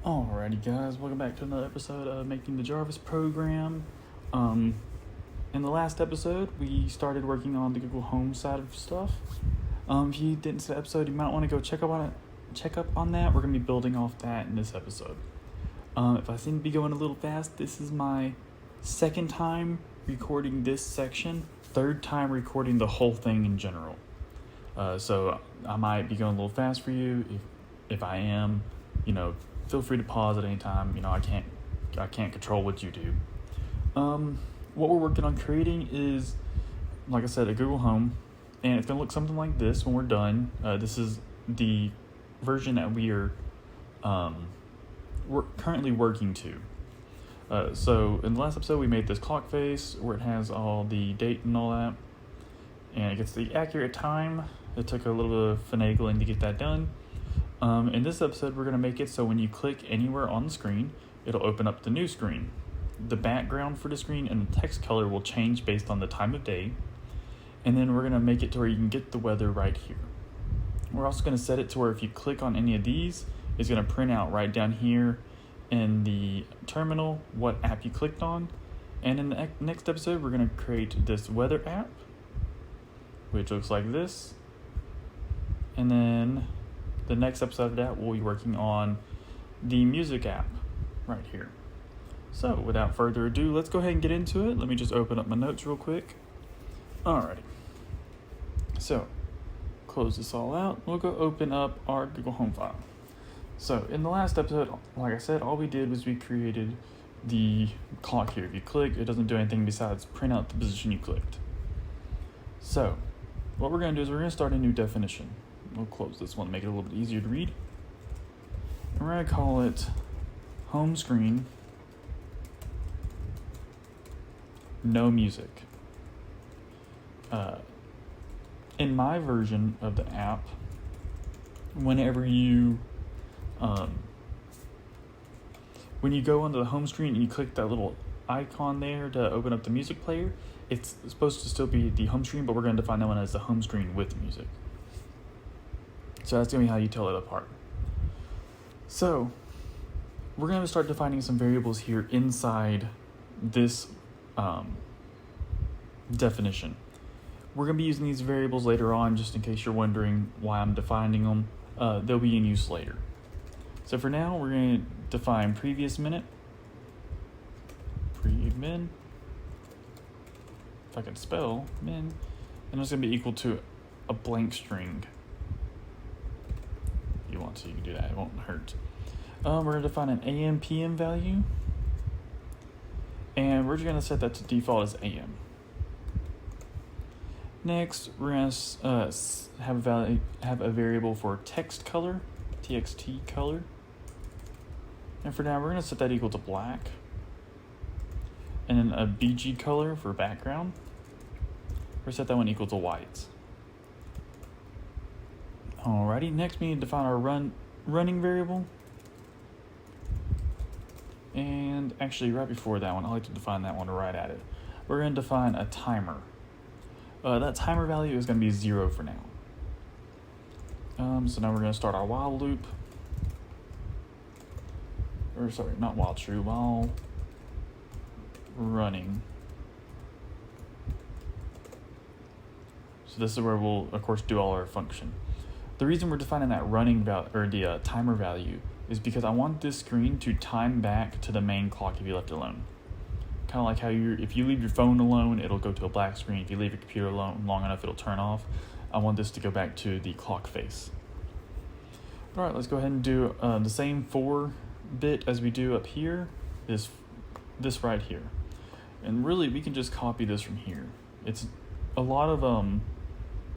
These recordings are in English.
Alrighty guys, welcome back to another episode of Making the Jarvis program. In the last episode, we started working on the Google Home side of stuff. If you didn't see the episode, you might want to go check up on that. We're going to be building off that in this episode. If I seem to be going a little fast, this is my second time recording this section, third time recording the whole thing in general. So I might be going a little fast for you. If I am, feel free to pause at any time. I can't control what you do. What we're working on creating is, like I said, a Google Home, and it's gonna look something like this when we're done. This is the version that we're currently working to. So in the last episode, we made this clock face where it has all the date and all that, and it gets the accurate time. It took a little bit of finagling to get that done. In this episode, we're going to make it so when you click anywhere on the screen, it'll open up the new screen. The background for the screen and the text color will change based on the time of day. And then we're going to make it to where you can get the weather right here. We're also going to set it to where if you click on any of these, it's going to print out right down here in the terminal what app you clicked on. And in the next episode, we're going to create this weather app, which looks like this. And then the next episode of that, we'll be working on the music app right here. So without further ado, let's go ahead and get into it. Let me just open up my notes real quick. Alrighty. So close this all out. We'll go open up our Google Home file. So in the last episode, like I said, all we did was we created the clock here. If you click, it doesn't do anything besides print out the position you clicked. So what we're going to do is we're going to start a new definition. We'll close this one to make it a little bit easier to read. And we're going to call it home screen, no music. In my version of the app, whenever you go onto the home screen and you click that little icon there to open up the music player, it's supposed to still be the home screen, but we're going to define that one as the home screen with music. So that's going to be how you tell it apart. So we're going to start defining some variables here inside this definition. We're going to be using these variables later on, just in case you're wondering why I'm defining them. They'll be in use later. So for now, we're going to define previous minute, pre-min, if I can spell min, and it's going to be equal to a blank string. You want to, you can do that, it won't hurt. We're going to define an AM PM value, and we're just going to set that to default as AM. Next, we're going to have a variable for text color, TXT color, and for now we're going to set that equal to black, and then a BG color for background. We're set that one equal to white. Alrighty, next we need to define our running variable. And actually right before that one, I like to define that one right at it. We're going to define a timer. That timer value is going to be 0 for now. So now we're going to start our while loop. Or sorry, not while true, while running. So this is where we'll, of course, do all our function. The reason we're defining that running value or the timer value is because I want this screen to time back to the main clock if you left it alone. Kind of like how if you leave your phone alone, it'll go to a black screen. If you leave your computer alone long enough, it'll turn off. I want this to go back to the clock face. All right, let's go ahead and do the same 4 bit as we do up here. Is this right here, and really we can just copy this from here. It's a lot of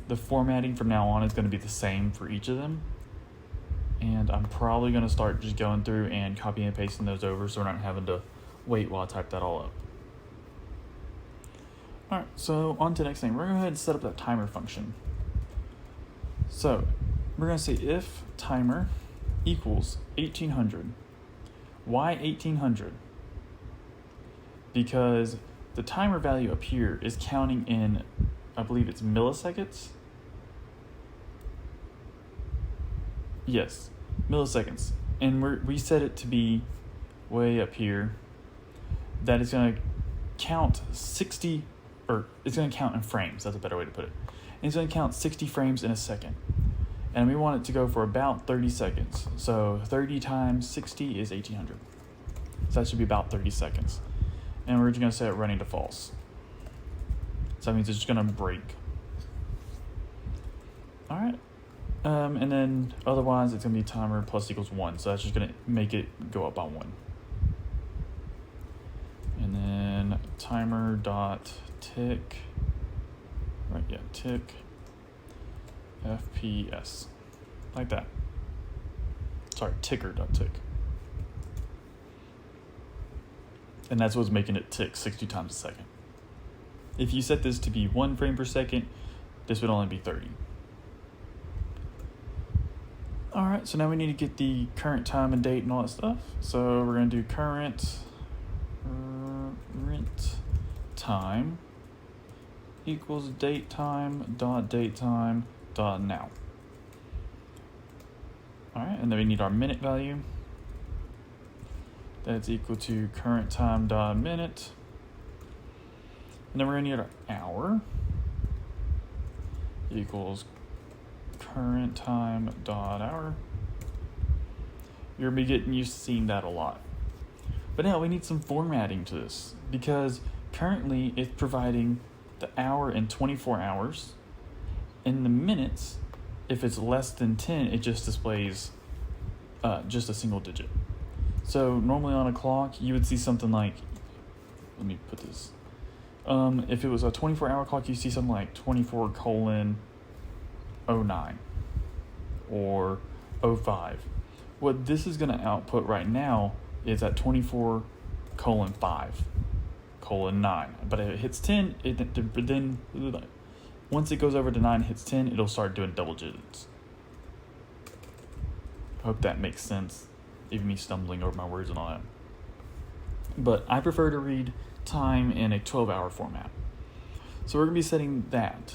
the formatting from now on is going to be the same for each of them. And I'm probably going to start just going through and copying and pasting those over so we're not having to wait while I type that all up. Alright, so on to the next thing. We're going to go ahead and set up that timer function. So we're going to say if timer equals 1800. Why 1800? Because the timer value up here is counting in, I believe it's milliseconds. Yes, milliseconds. and we set it to be way up here. That is going to count 60, or it's going to count in frames. That's a better way to put it. And it's going to count 60 frames in a second. And we want it to go for about 30 seconds. So 30 times 60 is 1800. So that should be about 30 seconds. And we're just going to set it running to false. So that means it's just going to break. All right. And then otherwise it's going to be timer plus equals 1. So that's just going to make it go up by 1. And then timer dot tick. Right, yeah, tick FPS. Like that. Sorry, ticker dot tick. And that's what's making it tick 60 times a second. If you set this to be 1 frame per second, this would only be 30. Alright, so now we need to get the current time and date and all that stuff. So we're going to do current time equals date time dot now. Alright, and then we need our minute value. That's equal to current time dot minute. And then we're going to need our hour equals current time dot hour. You're going to be getting used to seeing that a lot. But now we need some formatting to this, because currently it's providing the hour in 24 hours. In the minutes, if it's less than 10, it just displays just a single digit. So normally on a clock, you would see something like, let me put this. If it was a 24-hour clock, you see something like 24:09 or 05. What this is going to output right now is at 24:5:9. But if it hits 10, then once it goes over to 9, hits 10, it'll start doing double digits. Hope that makes sense, even me stumbling over my words and all that. But I prefer to read time in a 12-hour format. So we're going to be setting that.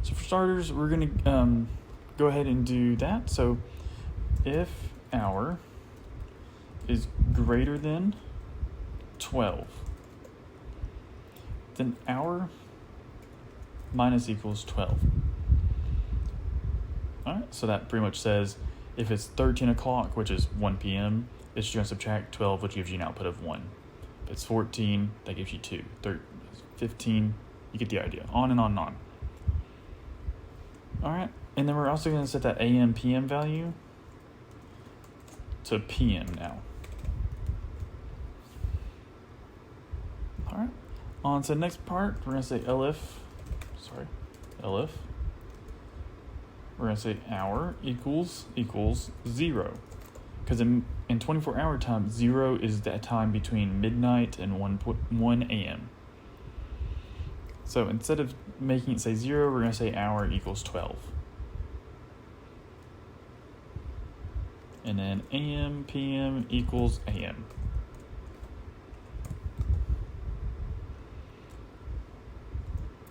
So for starters, we're going to go ahead and do that. So if hour is greater than 12, then hour minus equals 12. All right, so that pretty much says if it's 13 o'clock, which is 1 p.m., it's just going to subtract 12, which gives you an output of 1. If it's 14, that gives you 2. 15, you get the idea. On and on and on. All right, and then we're also going to set that AM, PM value to PM now. All right, on to the next part, we're going to say LF. We're going to say hour equals 0. Because in 24-hour time, 0 is that time between midnight and 1 a.m. So instead of making it say 0, we're going to say hour equals 12. And then AM, PM equals AM.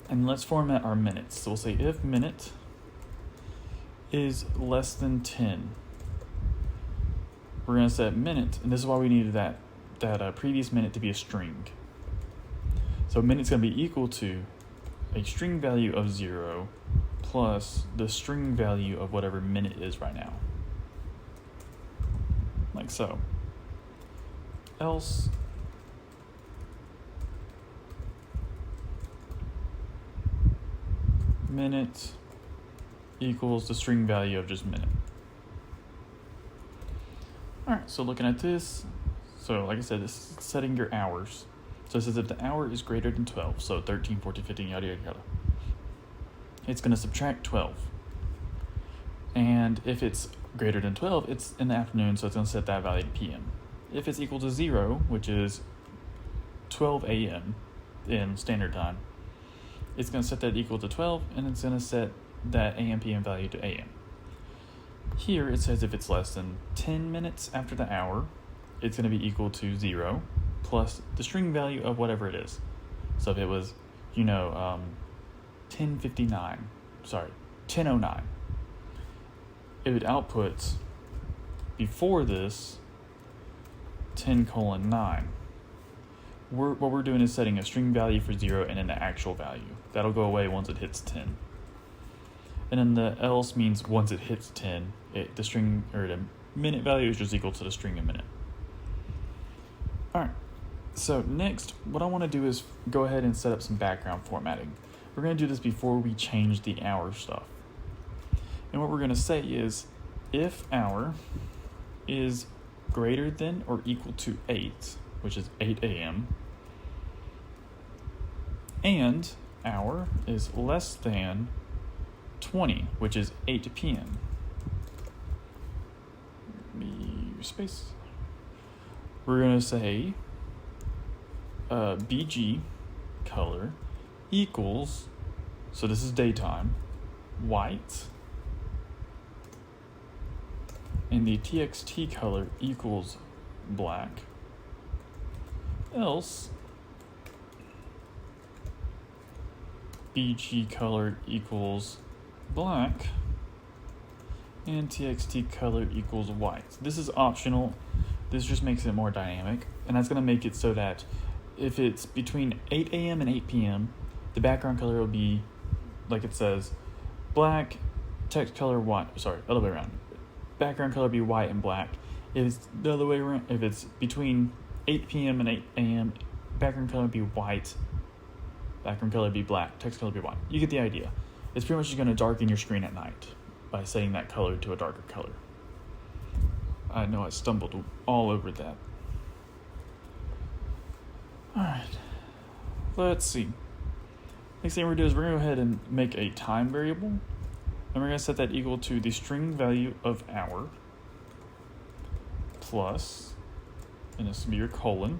And let's format our minutes. So we'll say if minute is less than 10, we're going to set minute, and this is why we needed that previous minute to be a string. So minute's going to be equal to a string value of 0 plus the string value of whatever minute is right now. Like so. Else minute equals the string value of just minute. Alright, so looking at this, so like I said, this is setting your hours. So it says if the hour is greater than 12, so 13, 14, 15, yada, yada, yada, it's going to subtract 12. And if it's greater than 12, it's in the afternoon, so it's going to set that value to PM. If it's equal to 0, which is 12 a.m. in standard time, it's going to set that equal to 12, and it's going to set that AM, PM value to AM. Here it says if it's less than 10 minutes after the hour, it's going to be equal to 0 plus the string value of whatever it is. So if it was, 10:09, it would output before this 10:9. What we're doing is setting a string value for 0 and then the actual value. That'll go away once it hits 10. And then the else means once it hits 10, the string or the minute value is just equal to the string a minute. All right. So next, what I want to do is go ahead and set up some background formatting. We're going to do this before we change the hour stuff. And what we're going to say is, if hour is greater than or equal to 8, which is 8 a.m., and hour is less than 20, which is 8 p.m. Space. We're going to say BG color equals, so this is daytime, white, and the TXT color equals black, else BG color equals black, and TXT color equals white. This is optional. This just makes it more dynamic, and that's going to make it so that if it's between 8 a.m. and 8 p.m., the background color will be, like it says, black, text color white. Sorry, other way around. Background color be white and black. If it's the other way around, if it's between 8 p.m. and 8 a.m., background color be white, background color be black, text color be white. You get the idea. It's pretty much just going to darken your screen at night by setting that color to a darker color. I know I stumbled all over that. Alright, let's see. Next thing we're going to do is we're going to go ahead and make a time variable. And we're going to set that equal to the string value of hour plus, and this will be your colon.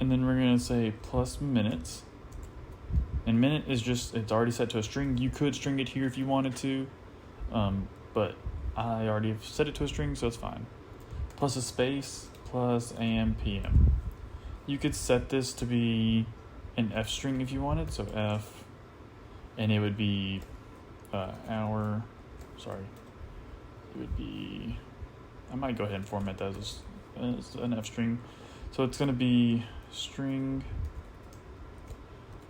And then we're going to say plus minutes. And minute is just, it's already set to a string. You could string it here if you wanted to, but I already have set it to a string, so it's fine. Plus a space, plus AM, PM. You could set this to be an F string if you wanted, so F, and it would be hour, sorry, it would be, I might go ahead and format that as an F string. So it's going to be string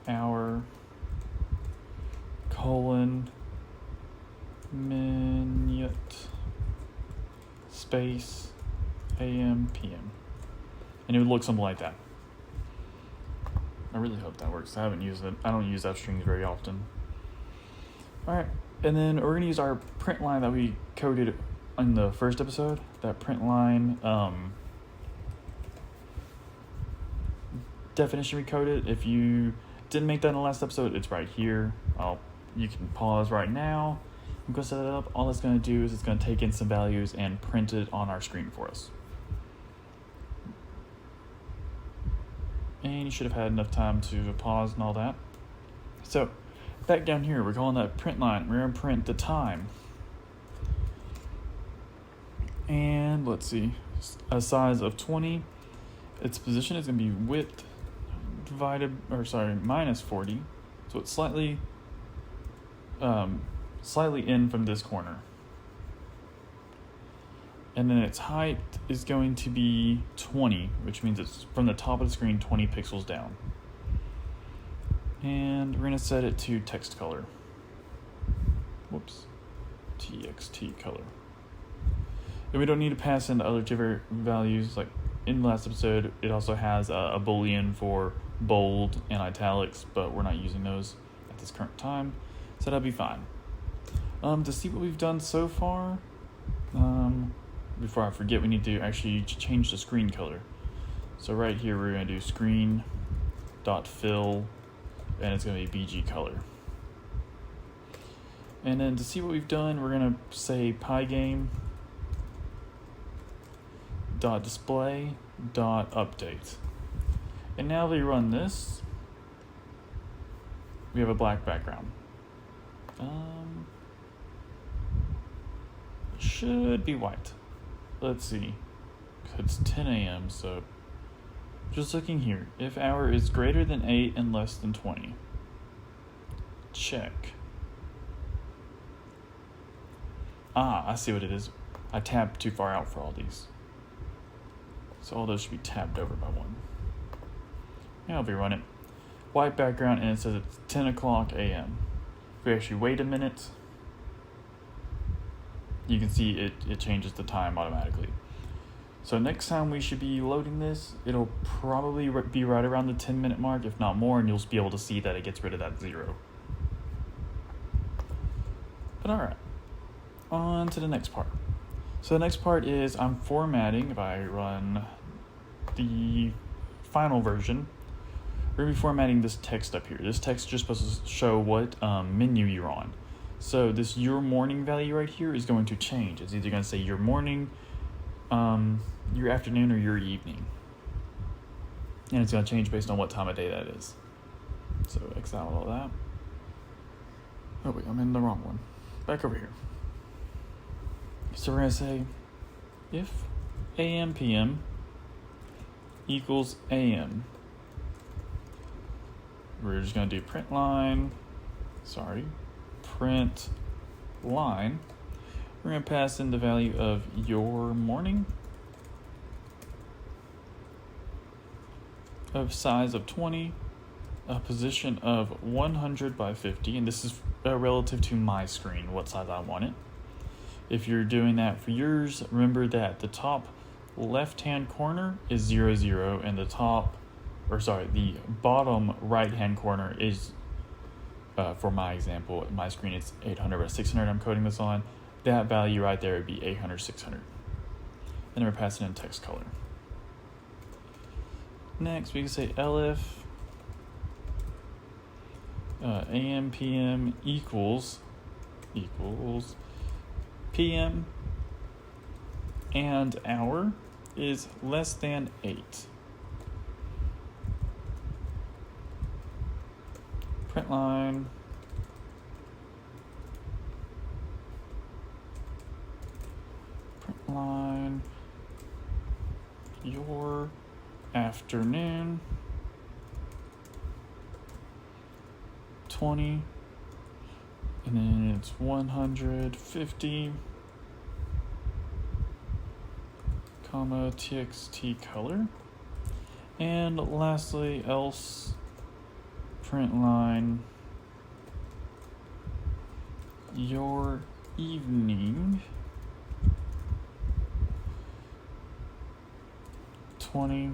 hour colon minute space AM PM, and it would look something like that. I really hope that works. I haven't used it. I don't use F strings very often. All right, and then we're gonna use our print line that we coded in the first episode. That print line definition we coded. If you didn't make that in the last episode, it's right here. You can pause right now and go set it up. All it's going to do is it's going to take in some values and print it on our screen for us. And you should have had enough time to pause and all that. So back down here, we're calling that print line. We're going to print the time. And let's see, a size of 20. Its position is going to be width minus 40. So it's slightly in from this corner. And then its height is going to be 20, which means it's from the top of the screen 20 pixels down. And we're going to set it to text color. TXT color. And we don't need to pass in the other different values. Like in the last episode, it also has a boolean for bold and italics, but we're not using those at this current time, so that'll be fine. To see what we've done so far, before I forget, we need to actually change the screen color. So right here, we're going to do screen.fill, and it's going to be BG color. And then to see what we've done, we're going to say pygame.display.update. And now that we run this, we have a black background. Should be white. Let's see. It's 10 a.m., so just looking here. If hour is greater than 8 and less than 20. Check. I see what it is. I tabbed too far out for all these. So all those should be tabbed over by 1. Now if we run it, white background, and it says it's 10 o'clock a.m. If we actually wait a minute, you can see it changes the time automatically. So next time we should be loading this, it'll probably be right around the 10-minute mark, if not more, and you'll be able to see that it gets rid of that 0. But alright, on to the next part. So the next part is I'm formatting. If I run the final version, we're going to be formatting this text up here. This text is just supposed to show what menu you're on. So this your morning value right here is going to change. It's either going to say your morning, your afternoon, or your evening. And it's going to change based on what time of day that is. So X out all that. Oh wait, I'm in the wrong one. Back over here. So we're going to say if AM PM equals AM. We're just going to do print line. We're going to pass in the value of your morning, of size of 20, a position of 100 by 50, and this is relative to my screen, what size I want it. If you're doing that for yours, remember that the top left-hand corner is 0, 0, and the bottom right-hand corner is, for my example, my screen it's 800 by 600 I'm coding this on. That value right there would be 800, 600. And then we're passing in text color. Next, we can say elif AM PM equals PM and hour is less than 8. Print line. Your afternoon. 20. And then it's 150. Comma txt color. And lastly, else print line your evening 20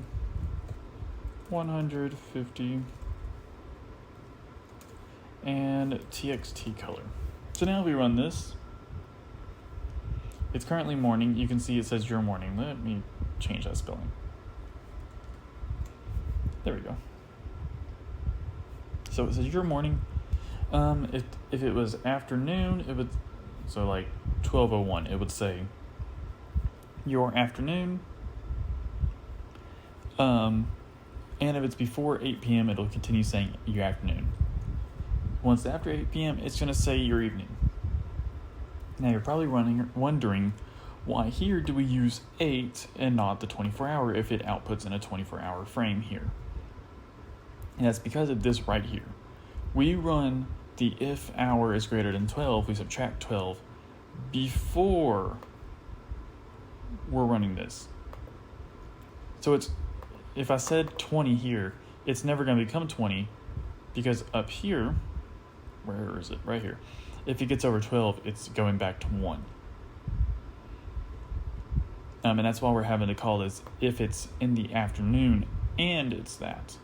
150 and txt color. So now we run this. It's currently morning. You can see it says your morning. Let me change that spelling. There we go. So it says your morning. If it was afternoon, it would, so like 12:01, it would say your afternoon. And if it's before 8 p.m., it'll continue saying your afternoon. Once after 8 p.m., it's going to say your evening. Now you're probably wondering why here do we use 8 and not the 24-hour if it outputs in a 24-hour frame here. And that's because of this right here. We run the if hour is greater than 12, we subtract 12 before we're running this. So it's, if I said 20 here, it's never going to become 20 because up here, where is it? Right here. If it gets over 12, it's going back to 1. And that's why we're having to call this if it's in the afternoon and it's that.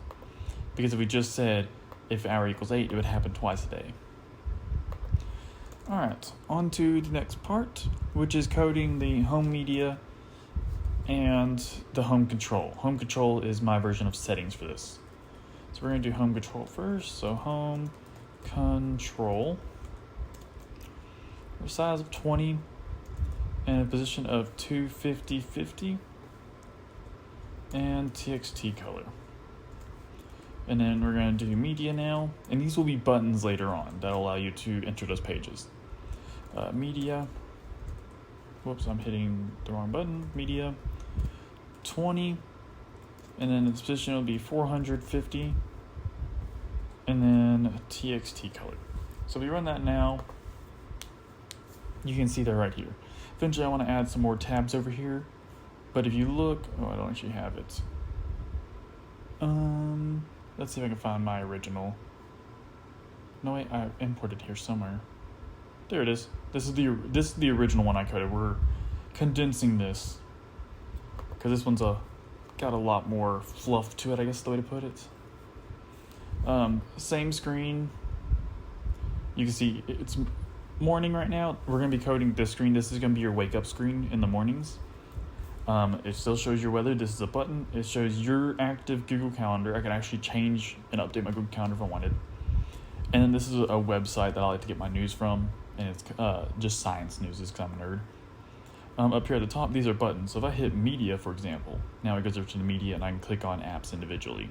Because if we just said if hour equals 8, it would happen twice a day. Alright, on to the next part, which is coding the home media and the home control. Home control is my version of settings for this. So we're going to do home control first. So home control, a size of 20 and a position of 250/50 and txt color. And then we're going to do media now, and these will be buttons later on that'll allow you to enter those pages. Media, whoops, I'm hitting the wrong button. Media 20, and then the position will be 450, and then txt color. So if we run that now, you can see that right here. Eventually I want to add some more tabs over here. But if you look, I don't actually have it. Let's see if I can find my original. No, wait, I imported here somewhere. There it is. This is the original one I coded. We're condensing this because this one's got a lot more fluff to it, I guess is the way to put it. Same screen. You can see it's morning right now. We're going to be coding this screen. This is going to be your wake up screen in the mornings. It still shows your weather. This is a button. It shows your active Google Calendar. I can actually change and update my Google Calendar if I wanted. And then this is a website that I like to get my news from, and it's just science news because I'm a nerd. Up here at the top, these are buttons. So if I hit media, for example, now it goes over to the media and I can click on apps individually.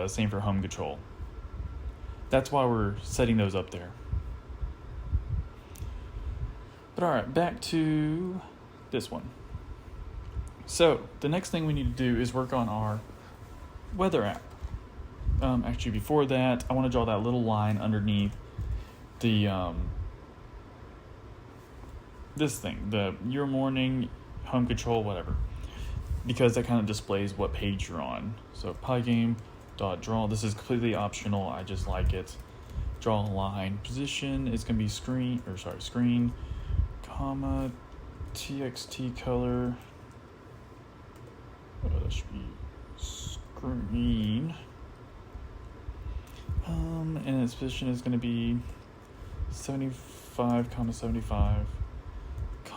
Same for home control. That's why we're setting those up there. But alright, back to this one. So the next thing we need to do is work on our weather app. Actually, before that, I want to draw that little line underneath the this thing, the your morning, home control, whatever, because that kind of displays what page you're on. So pygame.draw. This is completely optional. I just like it. Draw a line. Position is going to be screen, comma, txt color. That should be screen. And its position is going to be 75, 75,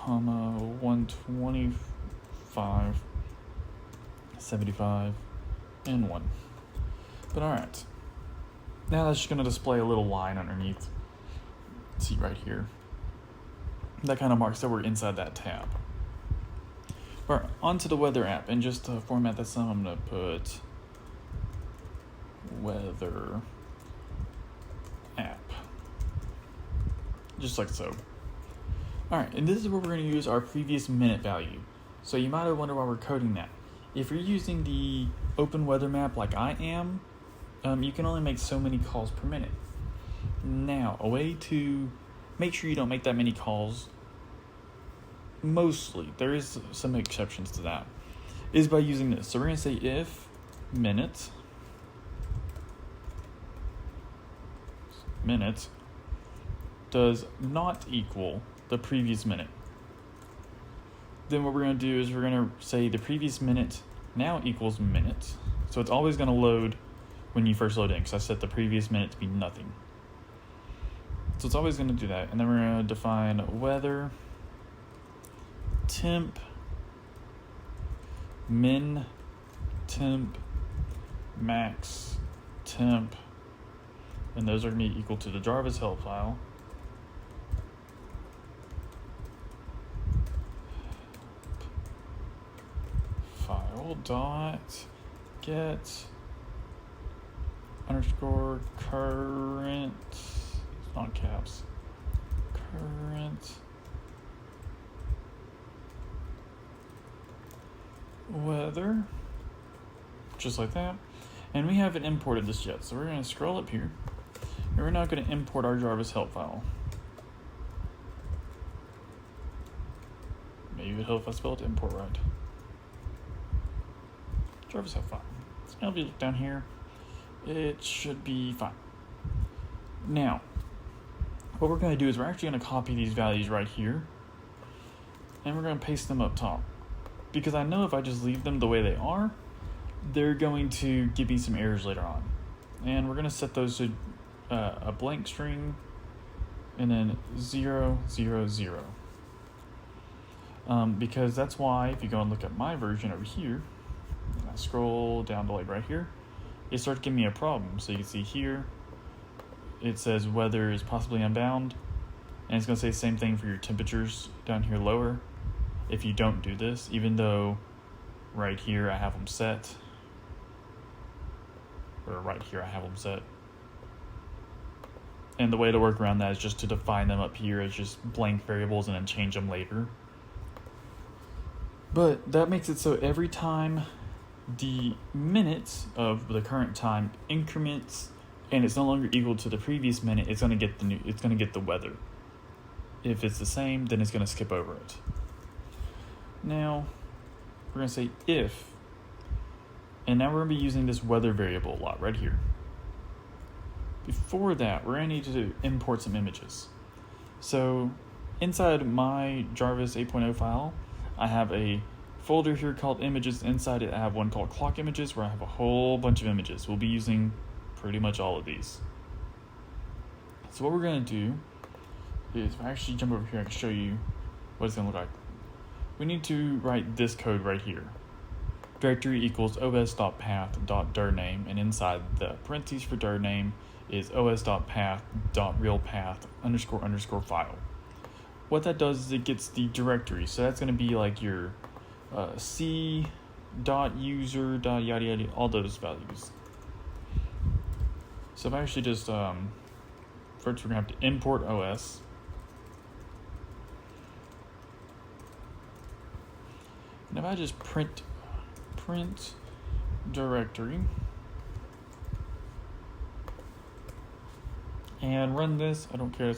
125, 75, and 1. But alright. Now that's just going to display a little line underneath. See right here. That kind of marks that we're inside that tab. Alright, onto the weather app. And just to format this up, I'm going to put weather app. Just like so. Alright, and this is where we're going to use our previous minute value. So you might have wondered why we're coding that. If you're using the open weather map like I am, you can only make so many calls per minute. Now, a way to make sure you don't make that many calls, mostly, there is some exceptions to that, is by using this. So we're going to say if minute does not equal the previous minute. Then what we're going to do is we're going to say the previous minute now equals minute. So it's always going to load when you first load in, because I set the previous minute to be nothing. So it's always going to do that. And then we're going to define weather, temp, min, temp, max, temp, and those are going to be equal to the Jarvis help file. File dot get underscore current, it's not caps, current weather, just like that. And we haven't imported this yet, so we're going to scroll up here and we're now going to import our Jarvis help file. Maybe it would help if I spelled import right. Jarvis help file. So now if you look down here, it should be fine. Now, what we're going to do is we're actually going to copy these values right here and we're going to paste them up top. Because I know if I just leave them the way they are, they're going to give me some errors later on. And we're going to set those to a blank string and then 0, 0, 0. Because that's why if you go and look at my version over here, and I scroll down to like right here, it starts giving me a problem. So you can see here, it says weather is possibly unbound, and it's going to say the same thing for your temperatures down here lower. If you don't do this, even though right here I have them set, or right here I have them set. And the way to work around that is just to define them up here as just blank variables and then change them later. But that makes it so every time the minutes of the current time increments and it's no longer equal to the previous minute, it's going to get the weather. If it's the same, then it's going to skip over it. Now, we're going to say if, and now we're going to be using this weather variable a lot right here. Before that, we're going to need to import some images. So inside my Jarvis 8.0 file, I have a folder here called images. Inside it, I have one called clock images where I have a whole bunch of images. We'll be using pretty much all of these. So what we're going to do is, if I actually jump over here, I can show you what it's going to look like. We need to write this code right here. Directory equals os.path.dir_name, and inside the parentheses for dir name is os.path.realpath__file. What that does is it gets the directory. So that's going to be like your c.user. Yada yada, all those values. So if I actually just first we're going to have to import os. And if I just print directory and run this, I don't care.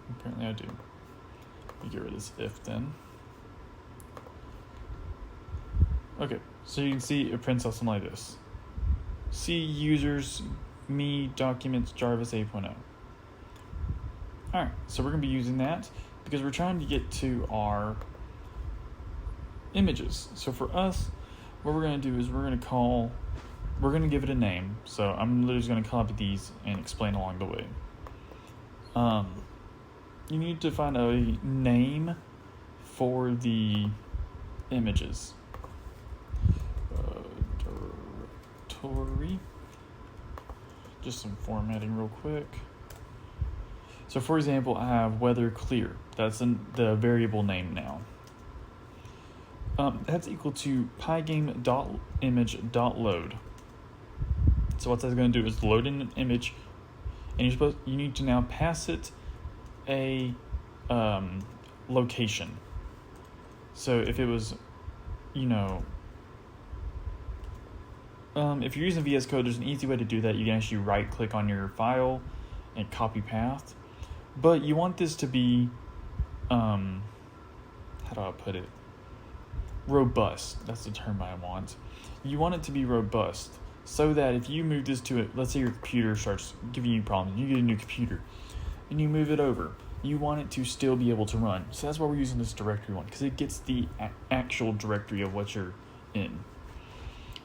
Apparently I do. Let me get rid of this if then. Okay, so you can see it prints out something like this. C users me documents Jarvis 8.0. Alright, so we're going to be using that because we're trying to get to our images. So for us, what we're going to do is we're going to give it a name. So I'm literally just going to copy these and explain along the way. You need to find a name for the images. Directory. Just some formatting real quick. So for example, I have weather clear. That's the variable name now. That's equal to pygame.image.load. So what that's going to do is load in an image, and you need to now pass it a location. So if it was, if you're using VS Code, there's an easy way to do that. You can actually right click on your file and copy path, but you want this to be, how do I put it? Robust. That's the term I want. You want it to be robust so that if you move this to it, let's say your computer starts giving you problems, you get a new computer and you move it over, you want it to still be able to run. So that's why we're using this directory one, because it gets the actual directory of what you're in.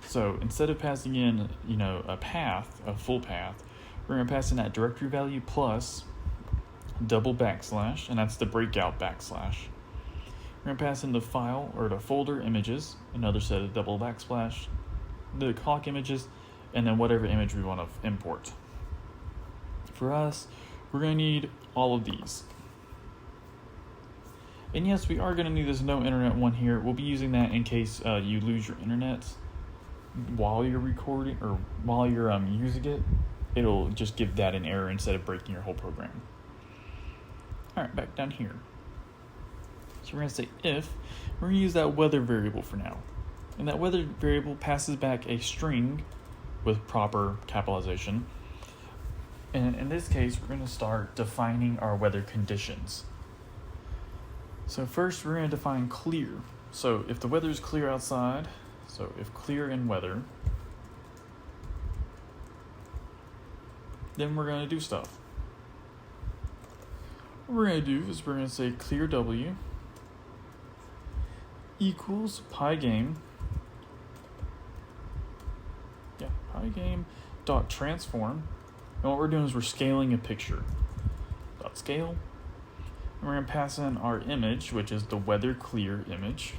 So instead of passing in, a path, a full path, we're going to pass in that directory value plus double backslash, and that's the breakout backslash. We're going to pass in the file or the folder images, another set of double backslash, the clock images, and then whatever image we want to import. For us, we're going to need all of these. And yes, we are going to need this no internet one here. We'll be using that in case you lose your internet while you're recording or while you're using it. It'll just give that an error instead of breaking your whole program. All right, back down here. So we're going to say if, we're going to use that weather variable for now. And that weather variable passes back a string with proper capitalization. And in this case, we're going to start defining our weather conditions. So first, we're going to define clear. So if the weather is clear outside, so if clear in weather, then we're going to do stuff. What we're going to do is we're going to say clear W equals pygame dot transform, and what we're doing is we're scaling a picture. Dot scale, and we're going to pass in our image, which is the weather clear image,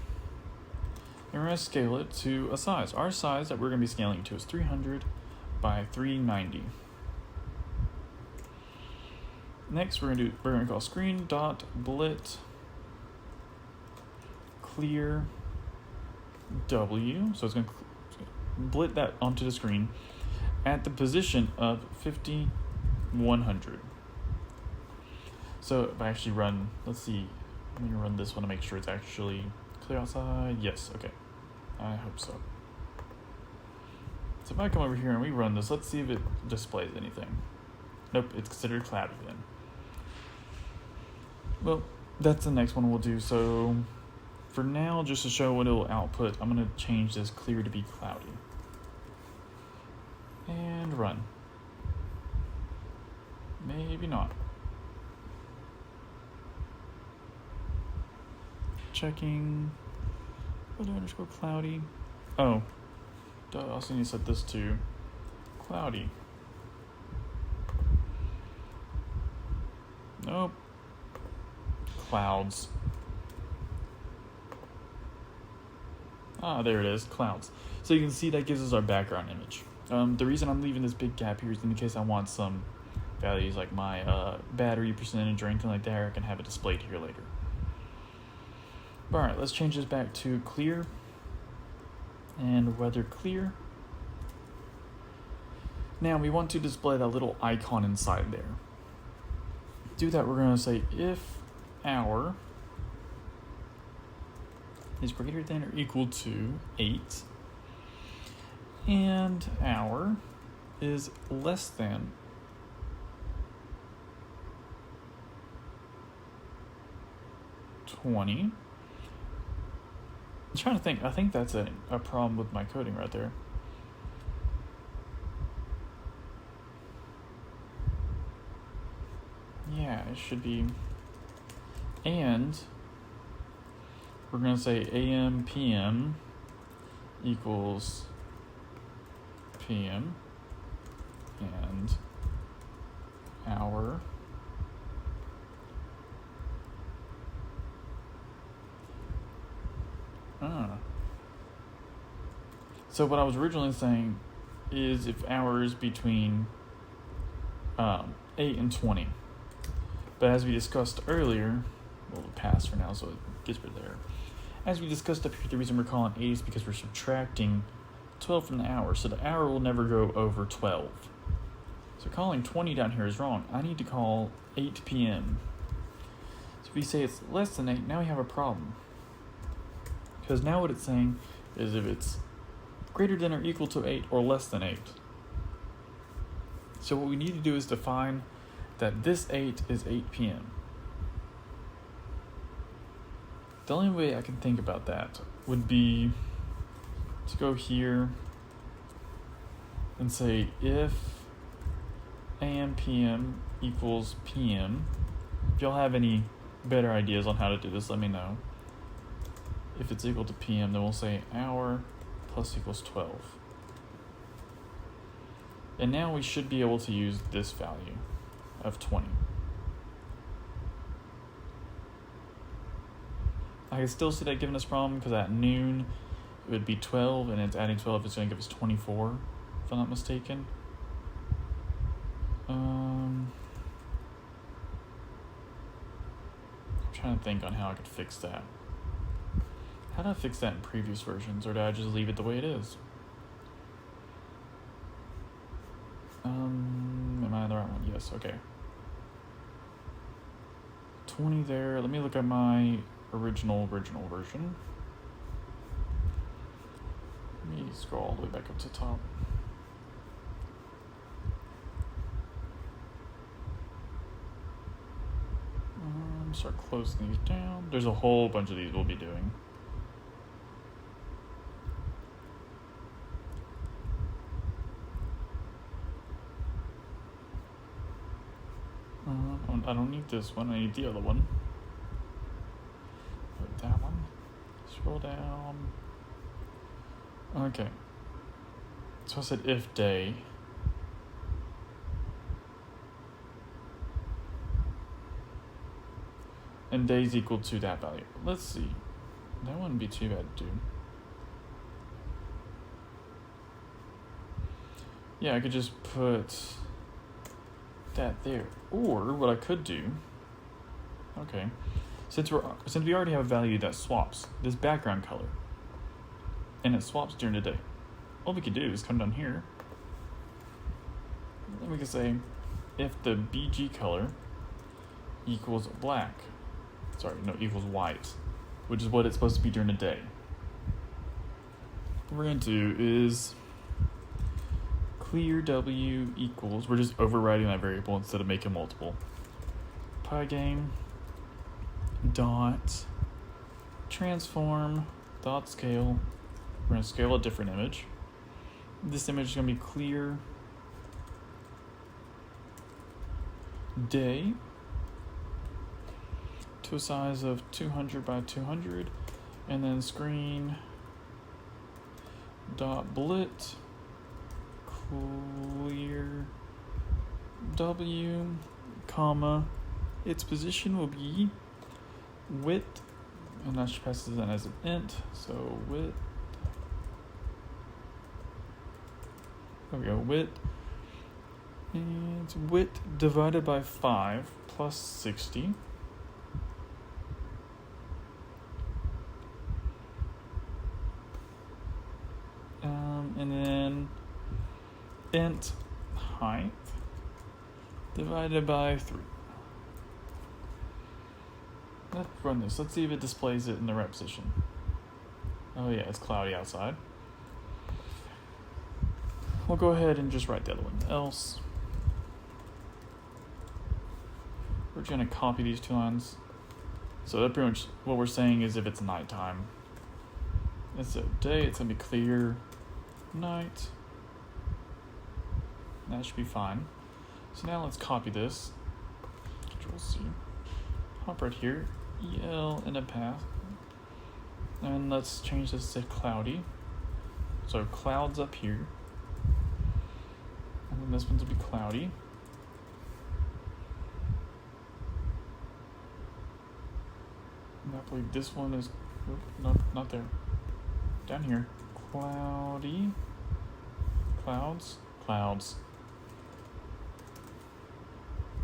and we're going to scale it to a size. Our size that we're going to be scaling to is 300 by 390. Next, we're going to call screen dot blit clear W. So it's going to blit that onto the screen at the position of 5100. So if I actually run, let's see, I'm going to run this one to make sure it's actually clear outside. Yes, okay. I hope so. So if I come over here and we run this, let's see if it displays anything. Nope, it's considered cloudy then. Well, that's the next one we'll do. So for now, just to show what it'll output, I'm going to change this clear to be cloudy. And run. Maybe not. Checking. Weather underscore cloudy. Oh. Duh, I also need to set this to cloudy. Nope. Clouds. Ah, there it is, clouds. So you can see that gives us our background image. The reason I'm leaving this big gap here is in case I want some values like my battery percentage or anything like that, I can have it displayed here later. Alright, let's change this back to clear and weather clear. Now we want to display that little icon inside there. To do that, we're going to say if hour is greater than or equal to 8 and hour is less than $20. I'm trying to think. I think that's a problem with my coding right there. Yeah, it should be. And we're going to say AM, PM equals PM and hour So what I was originally saying is if hours between 8 and 20. But as we discussed earlier, well, it passed for now, so it gets rid of there. As we discussed up here, the reason we're calling 8 is because we're subtracting 12 from the hour, so the hour will never go over 12. So calling 20 down here is wrong. I need to call 8 p.m. So if we say it's less than 8, now we have a problem. Because now what it's saying is if it's greater than or equal to 8 or less than 8. So what we need to do is define that this 8 is 8 p.m. The only way I can think about that would be to go here and say if AM PM equals PM. If y'all have any better ideas on how to do this, let me know. If it's equal to PM, then we'll say hour plus equals 12. And now we should be able to use this value of 20. I can still see that giving us a problem because at noon it would be 12 and it's adding 12, it's going to give us 24 if I'm not mistaken. I'm trying to think on how I could fix that. How did I fix that in previous versions, or did I just leave it the way it is? Am I on the right one? Yes, okay. 20 there. Let me look at my original version. Let me scroll all the way back up to the top. Start closing these down. There's a whole bunch of these we'll be doing. I don't need this one, I need the other one. That one. Scroll down. Okay. So I said if day. And days equal to that value. Let's see. That wouldn't be too bad to do. Yeah, I could just put that there. Or what I could do, okay, since we already have a value that swaps this background color, and it swaps during the day, all we could do is come down here, and we can say if the BG color equals black, equals white, which is what it's supposed to be during the day. What we're going to do is clear W equals, we're just overriding that variable instead of making multiple. Pygame dot transform dot scale. We're going to scale a different image. This image is going to be clear day to a size of 200 by 200, and then screen dot blit clear w comma its position will be width, and that should pass it as an int, so width, there we go, width, and it's width divided by 5 plus 60. And then int height divided by 3. Let's run this. Let's see if it displays it in the right position. Oh yeah, it's cloudy outside. We'll go ahead and just write the other one. Else. We're going to copy these two lines. So that's pretty much what we're saying is if it's nighttime. Instead of day, it's going to be clear night. That should be fine. So now let's copy this. Control C. Hop right here. EL in a path. And let's change this to cloudy. So clouds up here. And then this one's will be cloudy. And I believe this one is, no, not there. Down here. Cloudy. Clouds. Clouds.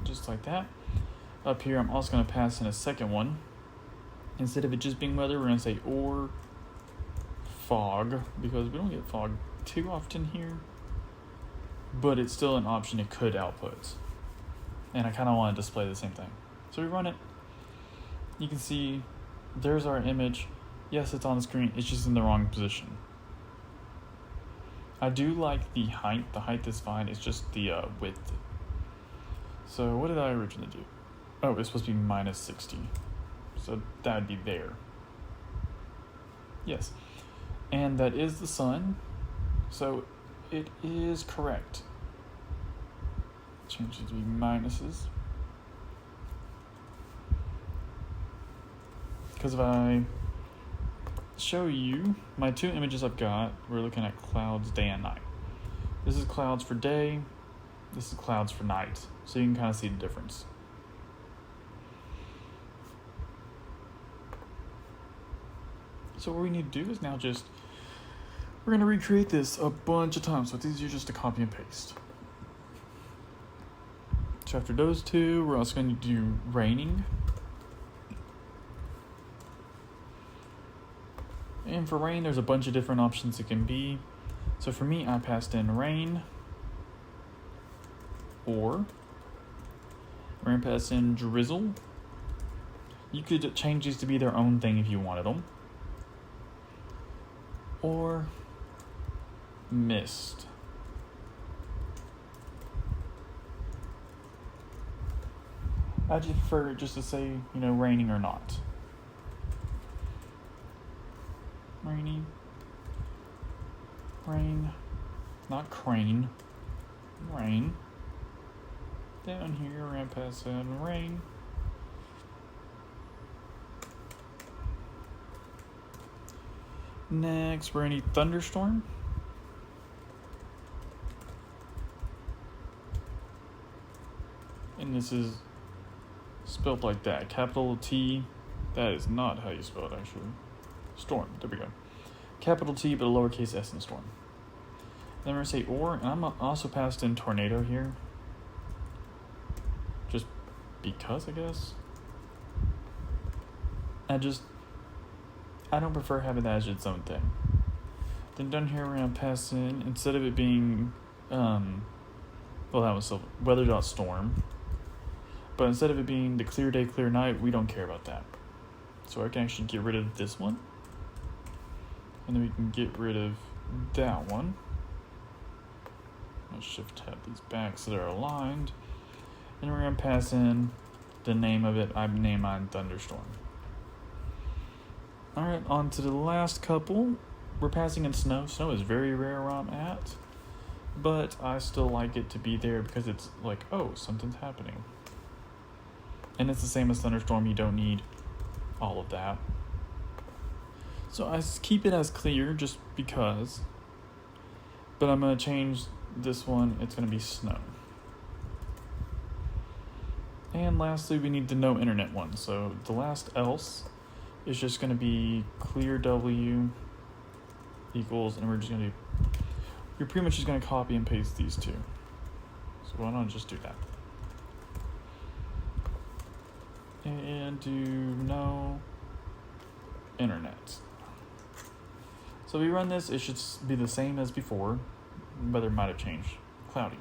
Just like that. Up here, I'm also going to pass in a second one. Instead of it just being weather, we're going to say or fog, because we don't get fog too often here. But it's still an option it could output. And I kind of want to display the same thing. So we run it. You can see there's our image. Yes, it's on the screen. It's just in the wrong position. I do like the height. The height is fine. It's just the width. So what did I originally do? Oh, it's supposed to be minus 60. So that would be there. Yes. And that is the sun. So it is correct. Change it to be minuses. Because if I show you my two images I've got, we're looking at clouds day and night. This is clouds for day. This is clouds for night. So you can kind of see the difference. So what we need to do is now just, we're going to recreate this a bunch of times, so it's easier just to copy and paste. So after those two, we're also going to do raining. And for rain, there's a bunch of different options it can be. So for me, I passed in rain, or we're going to pass in drizzle. You could change these to be their own thing if you wanted them. Or mist. I just prefer it just to say, raining or not. Rainy. Rain. Not crane. Rain. Down here, we're going to pass in rain. Next, we're going to need thunderstorm. And this is spelled like that. Capital T. That is not how you spell it, actually. Storm. There we go. Capital T, but a lowercase s in storm. Then we're going to say or, and I'm also passed in tornado here. Just because, I guess. I don't prefer having that as its own thing. Then down here we're going to pass in, instead of it being, that was weather.storm. But instead of it being the clear day, clear night, we don't care about that. So I can actually get rid of this one. And then we can get rid of that one. I'll shift tab these back so they're aligned. And we're going to pass in the name of it. I name mine thunderstorm. Alright, on to the last couple. We're passing in snow. Snow is very rare where I'm at, but I still like it to be there because it's like, oh, something's happening. And it's the same as thunderstorm, you don't need all of that. So I keep it as clear just because, but I'm going to change this one. It's going to be snow. And lastly, we need the no internet one. So the last else is just going to be clear W equals, and we're just going to do, you're pretty much just going to copy and paste these two. So why don't I just do that? And do no internet. So we run this, it should be the same as before, but it might have changed. Cloudy.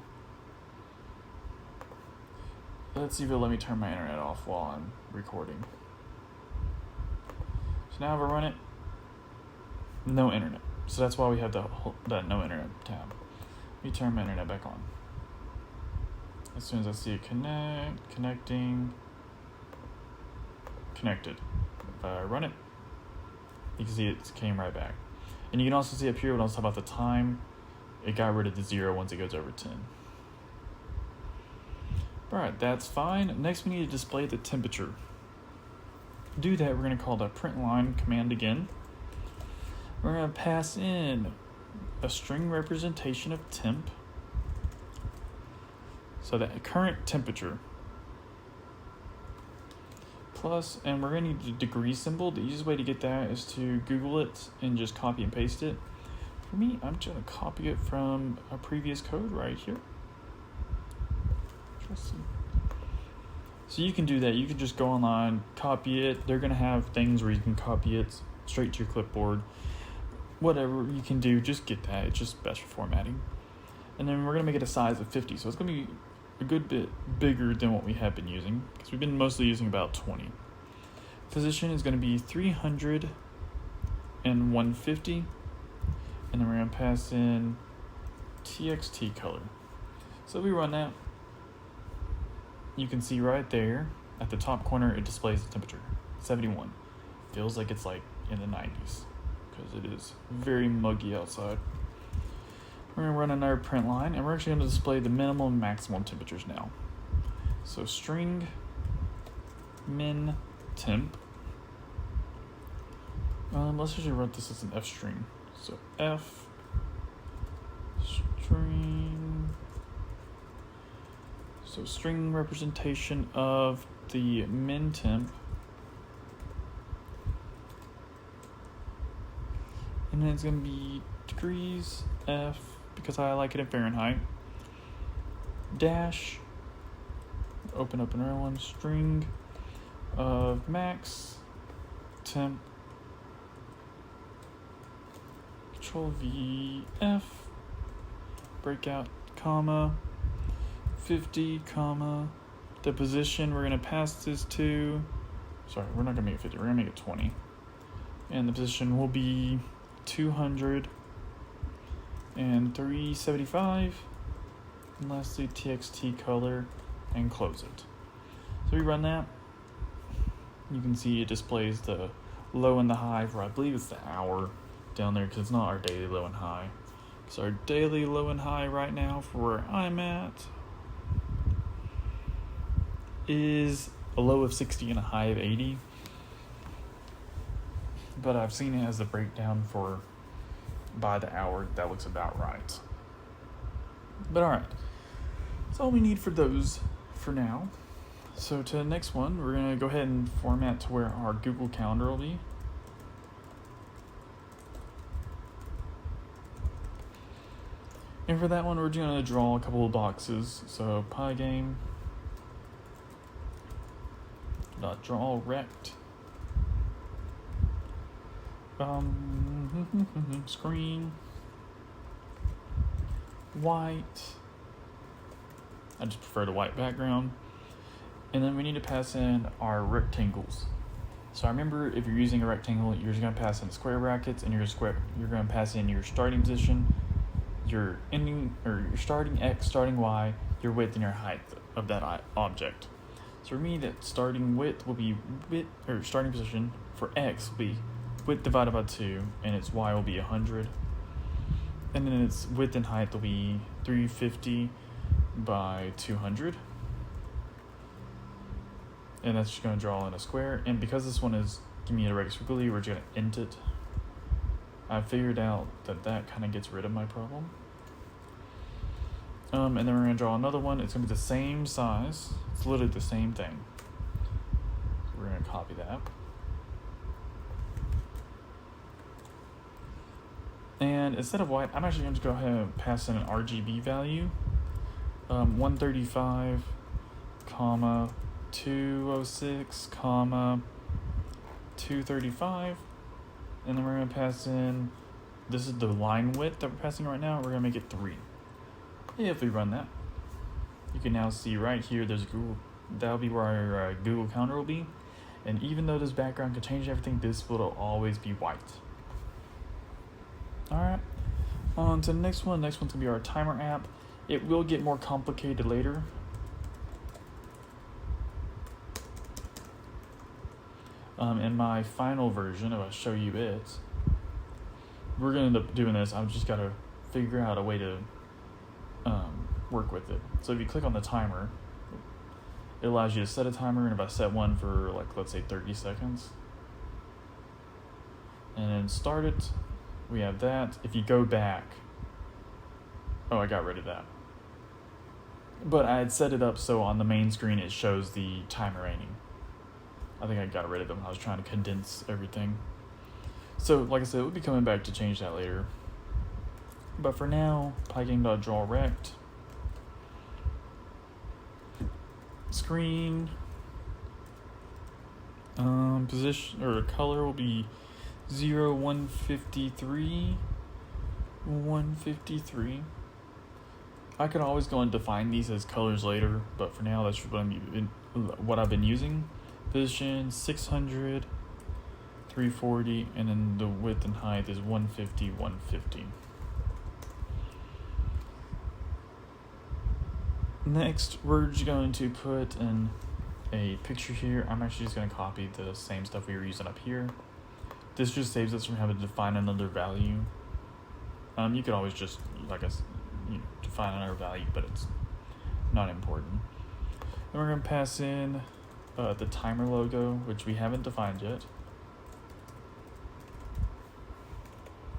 Let's see if it'll let me turn my internet off while I'm recording. So now if I run it, no internet. So that's why we have that no internet tab. Let me turn my internet back on. As soon as I see it connected. If I run it, you can see it came right back. And you can also see up here when I was talking about the time, it got rid of the 0 once it goes over 10. Alright, that's fine. Next we need to display the temperature. To do that, we're going to call the print line command again. We're going to pass in a string representation of temp. So that current temperature. Plus, and we're going to need the degree symbol. The easiest way to get that is to Google it and just copy and paste it. For me, I'm just going to copy it from a previous code right here. So you can do that. You can just go online, copy it. They're going to have things where you can copy it straight to your clipboard. Whatever you can do, just get that. It's just best for formatting. And then we're going to make it a size of 50. So it's going to be a good bit bigger than what we have been using, because we've been mostly using about 20. Position is going to be 300 and 150, and then we're going to pass in TXT color. So we run that. You can see right there at the top corner it displays the temperature, 71. Feels like it's like in the 90s because it is very muggy outside. We're going to run another print line, and we're actually going to display the minimum and maximum temperatures now. So string min temp. Let's usually write this as an F string. So F string. So string representation of the min temp. And then it's going to be degrees F, because I like it in Fahrenheit. Dash. Open up another one. String of max temp. Control V F. Breakout, comma. 50, comma. The position we're going to pass this to. Sorry, we're not going to make it 50. We're going to make it 20. And the position will be 200 and 375. And lastly, TXT color, and close it. So we run that. You can see it displays the low and the high for, I believe it's the hour down there, because it's not our daily low and high. So our daily low and high right now for where I'm at is a low of 60 and a high of 80. But I've seen it as a breakdown for by the hour. That looks about right. But alright, that's all we need for those for now. So to the next one, we're going to go ahead and format to where our Google Calendar will be. And for that one, we're going to draw a couple of boxes. So Pygame .draw rect screen white. I just prefer the white background. And then we need to pass in our rectangles. So I remember, if you're using a rectangle, you're just going to pass in square brackets, and you're going to pass in your starting position, your ending, or your starting X, starting Y, your width, and your height of that object. So for me, that starting width will be starting position for X will be width divided by 2, and its y will be 100. And then its width and height will be 350 by 200. And that's just going to draw in a square. And because this one is giving me a regular squiggly, we're just going to int it. I figured out that kind of gets rid of my problem. And then we're going to draw another one. It's going to be the same size. It's literally the same thing. So we're going to copy that. And instead of white, I'm actually going to go ahead and pass in an RGB value. 135, comma, 206, comma, 235. And then we're going to pass in, this is the line width that we're passing right now. We're going to make it 3. If we run that, you can now see right here, there's Google. That'll be where our Google counter will be. And even though this background can change everything, this will always be white. Alright, on to the next one. Next one's going to be our timer app. It will get more complicated later. In my final version, if I show you it, we're going to end up doing this. I've just got to figure out a way to work with it. So if you click on the timer, it allows you to set a timer, and if I set one for, like, let's say 30 seconds, and then start it, we have that. If you go back, oh, I got rid of that. But I had set it up so on the main screen it shows the timer ending. I think I got rid of it when I was trying to condense everything. So, like I said, we'll be coming back to change that later. But for now, pygame.drawRect, screen, position or color will be 0, 153, 153. I could always go and define these as colors later, but for now that's what I've been using. Position 600, 340, and then the width and height is 150, 150. Next, we're just going to put in a picture here. I'm actually just going to copy the same stuff we were using up here. This just saves us from having to define another value. You could always just, define another value, but it's not important. Then we're going to pass in the timer logo, which we haven't defined yet.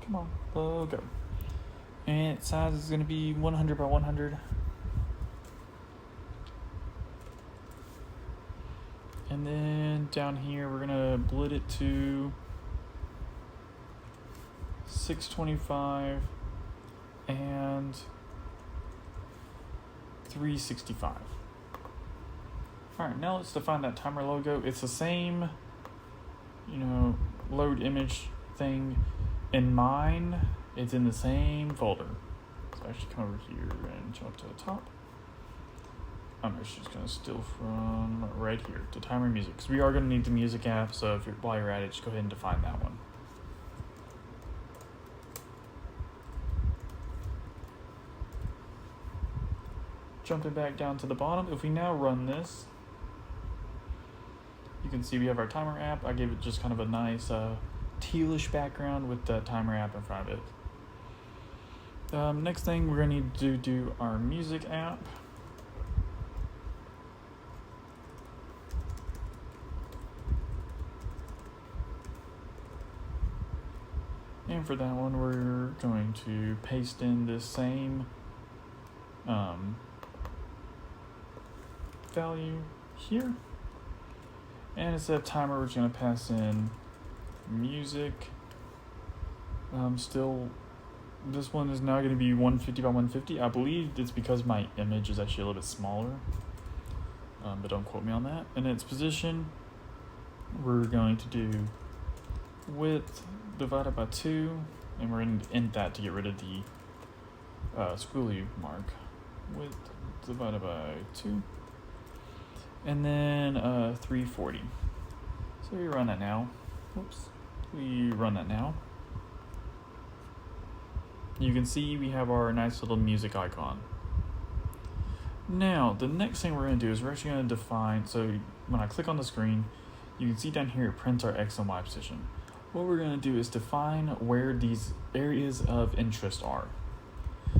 Come on, logo. And its size is going to be 100 by 100. And then down here, we're going to split it to 625 and 365. Alright, now let's define that timer logo. It's the same, load image thing. In mine, it's in the same folder. So I should come over here and jump to the top. I'm actually just going to steal from right here to timer music, because we are going to need the music app, so while you're at it, just go ahead and define that one. Jumping back down to the bottom, if we now run this, you can see we have our timer app. I gave it just kind of a nice tealish background with the timer app in front of it. Next thing, we're going to need to do our music app. And for that one, we're going to paste in this same value here. And instead of timer, we're just going to pass in music. This one is now going to be 150 by 150. I believe it's because my image is actually a little bit smaller. But don't quote me on that. And its position, we're going to do width divided by 2, and we're going to int that to get rid of the squiggly mark. Width divided by 2, and then 340. So we run that now. We run that now. You can see we have our nice little music icon. Now, the next thing we're going to do is we're actually going to define, so when I click on the screen, you can see down here it prints our X and Y position. what we're going to do is define where these areas of interest are.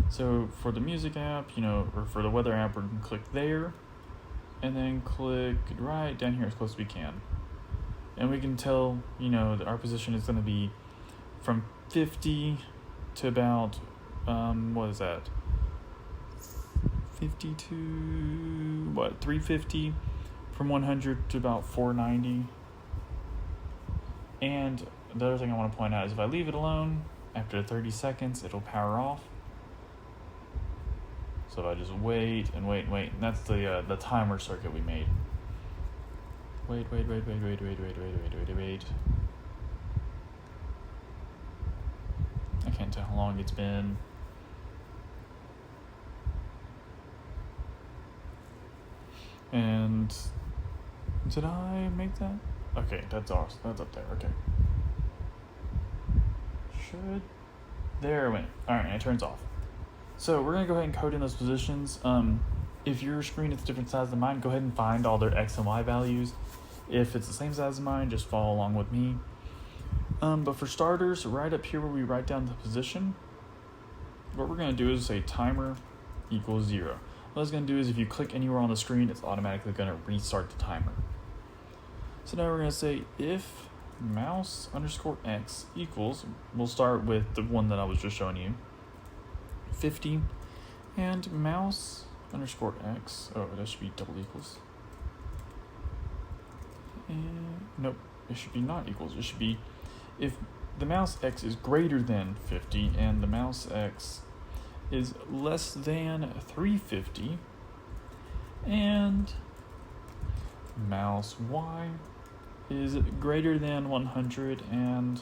So for the music app, or for the weather app, we're going to click there, and then click right down here as close as we can. And we can tell, that our position is going to be from 50 to about, what is that? 50 to, 350, from 100 to about 490. And the other thing I want to point out is if I leave it alone, after 30 seconds, it'll power off. So if I just wait, and that's the timer circuit we made. Wait. I can't tell how long it's been. And did I make that? Okay, that's awesome. That's up there. Okay. There it went. Alright, it turns off. So we're going to go ahead and code in those positions. If your screen is a different size than mine, go ahead and find all their X and Y values. If it's the same size as mine, just follow along with me. But for starters, right up here where we write down the position, what we're going to do is say timer equals 0. What it's going to do is if you click anywhere on the screen, it's automatically going to restart the timer. So now we're going to say if mouse underscore X equals, we'll start with the one that I was just showing you, 50, and mouse underscore X, that should be double equals. And nope, it should be not equals. It should be if the mouse X is greater than 50 and the mouse X is less than 350 and mouse Y is greater than 100 and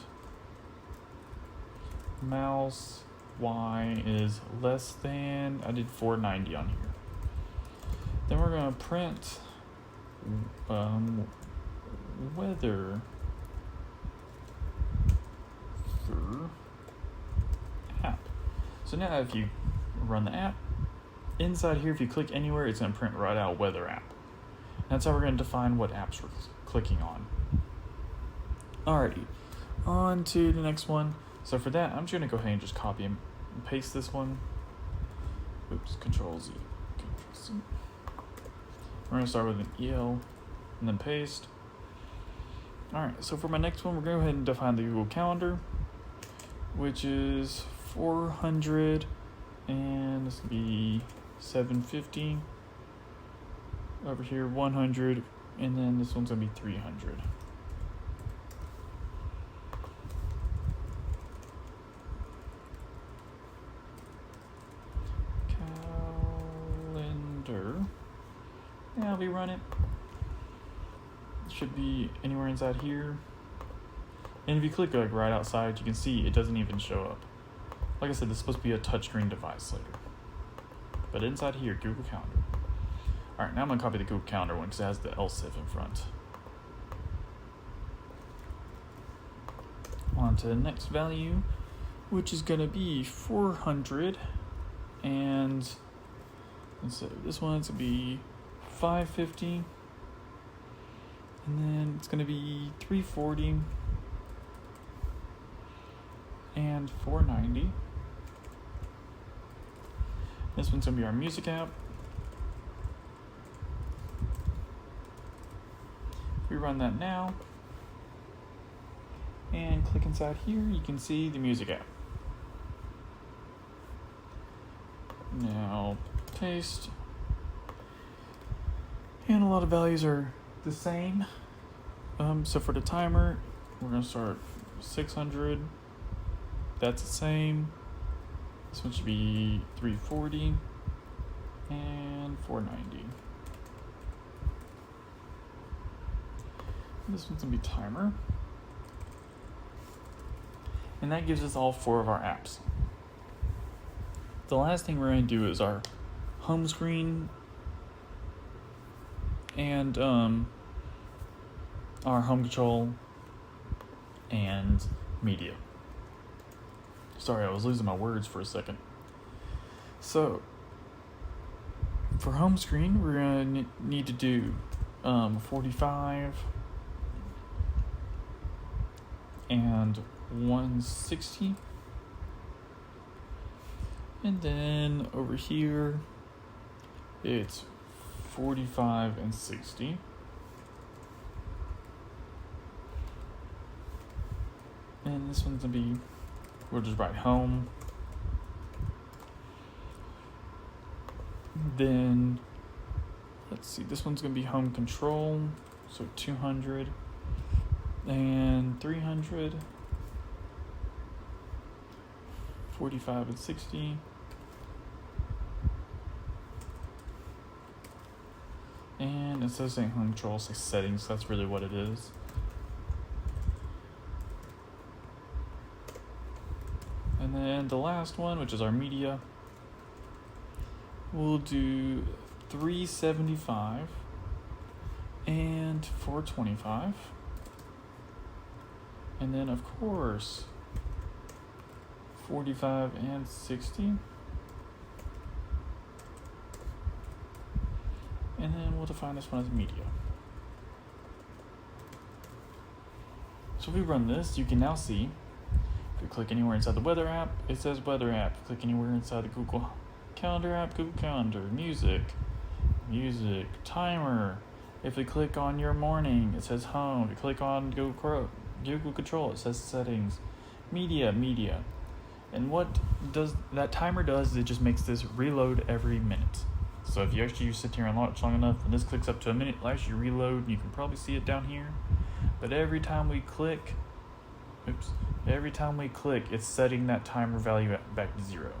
mouse Y is less than, I did 490 on here. Then we're going to print weather for app. So now if you run the app, inside here if you click anywhere, it's going to print right out weather app. That's how we're going to define what apps we're clicking on. Alrighty, on to the next one. So for that, I'm just going to go ahead and just copy and paste this one. Oops, Control Z. We're going to start with an EL and then paste. Alright, so for my next one, we're going to go ahead and define the Google Calendar, which is 400, and this will be 750. Over here, 100, and then this one's going to be 300. Calendar. Now we run it. It should be anywhere inside here. And if you click right outside, you can see it doesn't even show up. Like I said, this is supposed to be a touchscreen device later. But inside here, Google Calendar. Alright, now I'm going to copy the Google Calendar one because it has the else-if in front. On to the next value, which is going to be 400. And instead of this one, it's going to be 550. And then it's going to be 340. And 490. This one's going to be our music app. We run that now, and click inside here, you can see the music app. Now paste, and a lot of values are the same. So for the timer, we're going to start 600. That's the same. This one should be 340 and 490. This one's going to be timer. And that gives us all 4 of our apps. The last thing we're going to do is our home screen and our home control and media. Sorry, I was losing my words for a second. So, for home screen, we're going to need to do 45 and 160. And then over here, it's 45 and 60. And this one's gonna be, we'll just write home. Then, let's see, this one's gonna be home control. So 200 and 300, 45 and 60. And instead of saying home control, say settings. That's really what it is. And then the last one, which is our media, we'll do 375 and 425. And then, of course, 45 and 60. And then we'll define this one as media. So if we run this, you can now see, if you click anywhere inside the weather app, it says weather app. Click anywhere inside the Google Calendar app, Google Calendar, music, timer. If we click on your morning, it says home. If you click on Google Control, it says settings, media. And what does that timer does is it just makes this reload every minute. So if you actually sit here and watch long enough, when this clicks up to a minute, it'll actually reload, and you can probably see it down here. But every time we click, it's setting that timer value back to 0.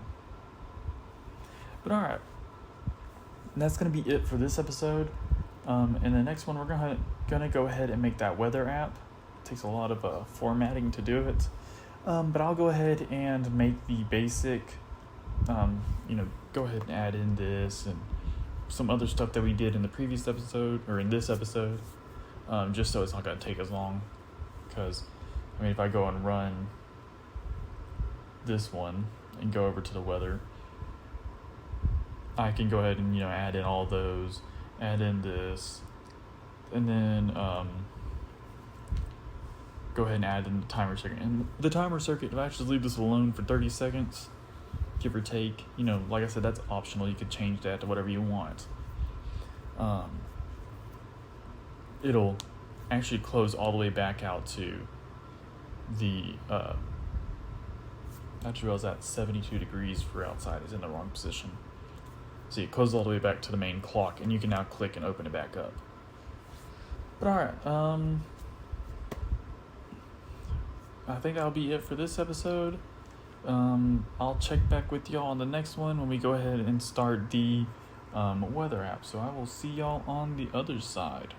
But alright, that's going to be it for this episode. In the next one, we're gonna go ahead and make that weather app. It takes a lot of formatting to do it. But I'll go ahead and make the basic, go ahead and add in this and some other stuff that we did in the previous episode, or in this episode, just so it's not going to take as long. Because, if I go and run this one and go over to the weather, I can go ahead and, add in all those, add in this, and then go ahead and add in the timer circuit. And the timer circuit, if I actually leave this alone for 30 seconds, give or take, like I said, that's optional. You could change that to whatever you want. It'll actually close all the way back out to the, I just realized that 72 degrees for outside is in the wrong position. So it closes all the way back to the main clock, and you can now click and open it back up. But alright, I think that'll be it for this episode. I'll check back with y'all on the next one when we go ahead and start the weather app. So I will see y'all on the other side.